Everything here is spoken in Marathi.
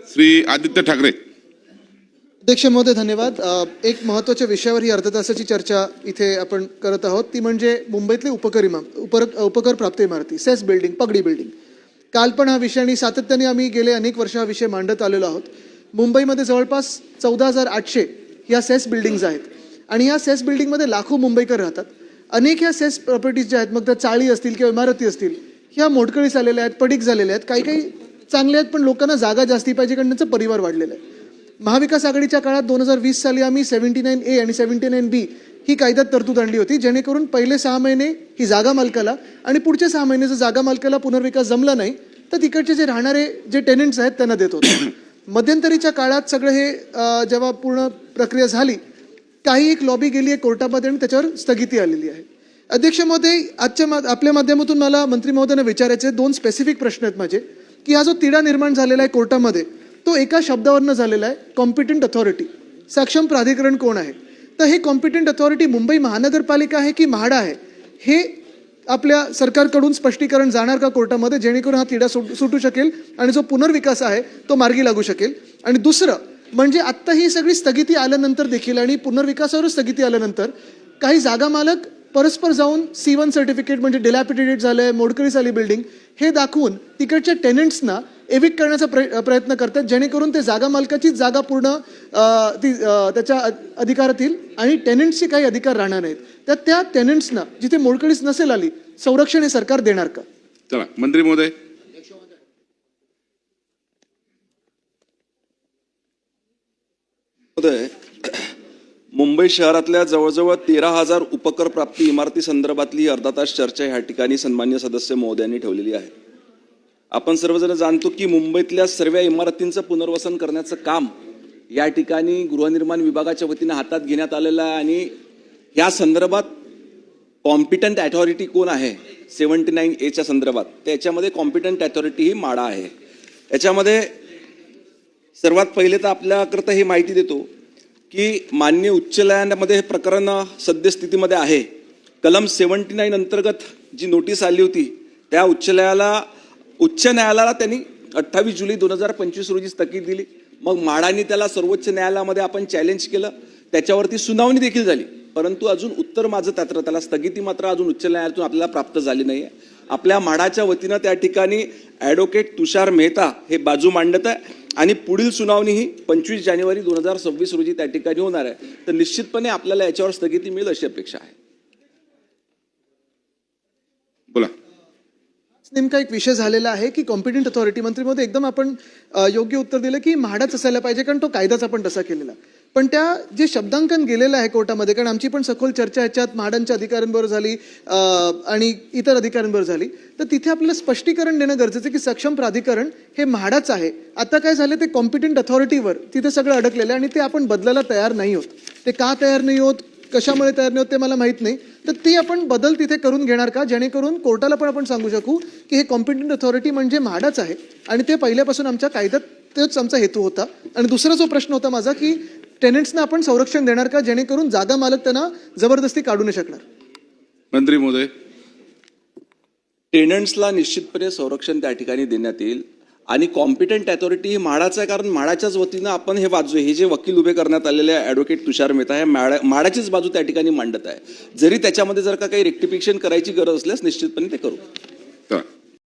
श्री आदित्य ठाकरे. अध्यक्ष महोदय धन्यवाद. एक महत्त्वाच्या विषयावर ही अर्धा तासाची चर्चा इथे आपण करत आहोत, ती म्हणजे मुंबईतले उपकर प्राप्त इमारती, सेस बिल्डिंग, पगडी बिल्डिंग. काल पण हा विषय आणि सातत्याने आम्ही गेले अनेक वर्ष हा विषय मांडत आलेलो आहोत. मुंबईमध्ये जवळपास 14,800 ह्या सेस बिल्डिंग्ज आहेत आणि या सेस बिल्डिंगमध्ये लाखो मुंबईकर राहतात. अनेक ह्या सेस प्रॉपर्टीज ज्या आहेत, मग त्या चाळी असतील किंवा इमारती असतील, ह्या मोडकळीस आलेल्या आहेत, पडीक झालेल्या आहेत. काही काही चांगल्या आहेत, पण लोकांना जागा जास्ती पाहिजे कारण त्यांचा परिवार वाढलेला आहे. महाविकास आघाडीच्या काळात 2020 साली आम्ही 79A आणि 79B ही कायद्यात तरतूद आणली होती, जेणेकरून पहिले 6 महिने ही जागा मालकाला आणि पुढचे 6 महिने जर जागा मालकाला पुनर्विकास जमला नाही तर तिकडचे जे राहणारे जे टेनंट्स आहेत त्यांना देत होते. मध्यंतरीच्या काळात सगळं हे जेव्हा पूर्ण प्रक्रिया झाली, काही एक लॉबी गेली आहे कोर्टामध्ये आणि त्याच्यावर स्थगिती आलेली आहे. अध्यक्ष महोदय, आपल्या माध्यमातून मला मंत्री महोदयांना विचारायचे 2 स्पेसिफिक प्रश्न आहेत माझे, की हा जो तिढा निर्माण झालेला आहे कोर्टामध्ये तो एका शब्दावरनं झालेला आहे, कॉम्पिटंट अथॉरिटी. सक्षम प्राधिकरण कोण आहे? तर हे कॉम्पिटंट अथॉरिटी मुंबई महानगरपालिका आहे की म्हाडा आहे, हे आपल्या सरकारकडून स्पष्टीकरण जाणार का कोर्टामध्ये, जेणेकरून हा तिढा सुटू शकेल आणि जो पुनर्विकास आहे तो मार्गी लागू शकेल. आणि दुसरं म्हणजे आत्ता ही सगळी स्थगिती आल्यानंतर देखील आणि पुनर्विकासावर स्थगिती आल्यानंतर काही जागा मालक परस्पर जाऊन C1 सर्टिफिकेट म्हणजे डिलॅपिडेटेड झालंय, मोडकळीस आली बिल्डिंग हे दाखवून तिकडच्या टेनंट्सना एविक्ट करण्याचा प्रयत्न करतात, जेणेकरून ते जागा मालकाचीच जागा पूर्ण त्याच्या अधिकारात येईल आणि टेनंट्सचे काही अधिकार राहणार नाहीत. तर त्या टेनंट्सना जिथे मोडकळीस नसेल आली संरक्षण हे सरकार देणार का? चला मंत्री महोदय. मुंबई शहरातल्या जवळजवळ 13,000 उपकर प्राप्ती इमारती संदर्भातली अर्धा तास चर्चा ह्या ठिकाणी सन्मान्य सदस्य महोदयांनी ठेवलेली आहे. आपण सर्वजण जाणतो की मुंबईतल्या सर्व इमारतींचं पुनर्वसन करण्याचं काम या ठिकाणी गृहनिर्माण विभागाच्या वतीनं हातात घेण्यात आलेलं आहे आणि या संदर्भात कॉम्पिटंट अथॉरिटी कोण आहे 79A संदर्भात, त्याच्यामध्ये कॉम्पिटंट अथॉरिटी ही म्हाडा आहे. याच्यामध्ये सर्वात पहिले तर आपल्याकरता ही माहिती देतो की मान्य उच्च न्यायालयामध्ये हे प्रकरण सद्यस्थितीमध्ये आहे. कलम 79 अंतर्गत जी नोटीस आली होती त्या उच्च न्यायालयाला त्यांनी 28 जुलै 2025 रोजी स्थगित दिली. मग म्हाडानी त्याला सर्वोच्च न्यायालयामध्ये आपण चॅलेंज केलं, त्याच्यावरती सुनावणी देखील झाली, परंतु अजून उत्तर माझं त्याला स्थगिती मात्र अजून उच्च न्यायालयातून आपल्याला प्राप्त झाली नाही आहे. आपल्या म्हाडाच्या वतीनं त्या ठिकाणी ॲडव्होकेट तुषार मेहता हे बाजू मांडत आहे आणि पुढील सुनावणी ही 25 जानेवारी 2026 रोजी त्या ठिकाणी होणार आहे. तर निश्चितपणे आपल्याला याच्यावर स्थगिती मिळेल अशी अपेक्षा आहे. बोला. नेमका एक विषय झालेला आहे की कॉम्पिटंट अथॉरिटी. मंत्रीमध्ये एकदम आपण योग्य उत्तर दिलं की म्हाडाच असायला पाहिजे कारण तो कायदाच आपण तसा केलेला. पण त्या जे शब्दांकन गेलेलं आहे कोर्टामध्ये, कारण आमची पण सखोल चर्चा ह्याच्यात म्हाडांच्या अधिकाऱ्यांबरोबर झाली आणि इतर अधिकाऱ्यांबरोबर झाली, तर तिथे आपल्याला स्पष्टीकरण देणं गरजेचं की सक्षम प्राधिकरण हे म्हाडाच आहे. आता काय झालं, ते कॉम्पिटंट अथॉरिटीवर तिथे सगळं अडकलेलं आहे आणि ते आपण बदलायला तयार नाही होत. ते का तयार नाही होत, कशामुळे तयार नाही होत ते मला माहीत नाही. तर ते आपण बदल तिथे करून घेणार का, जेणेकरून कोर्टाला पण आपण सांगू शकू की हे कॉम्पिटंट अथॉरिटी म्हणजे म्हाडाच आहे आणि ते पहिल्यापासून आमच्या कायद्यात तेच आमचा हेतू होता. आणि दुसरा जो प्रश्न होता माझा की टेनंट्सना आपण संरक्षण देणार का, जेणेकरून जागा मालक त्यांना जबरदस्ती काढू नाही शकणार. मंत्री महोदय. टेनंट्सला निश्चितपणे संरक्षण त्या ठिकाणी देण्यात येईल आणि कॉम्पिटंट अथॉरिटी ही म्हाडाचं आहे, कारण म्हाडाच्याच वतीनं आपण हे जे वकील उभे करण्यात आलेले आहे ॲडव्होकेट तुषार मेहता हे म्हाडाचीच बाजू त्या ठिकाणी मांडत आहे. जरी त्याच्यामध्ये जर का काही रेक्टिफिकेशन करायची गरज असल्यास निश्चितपणे ते करू.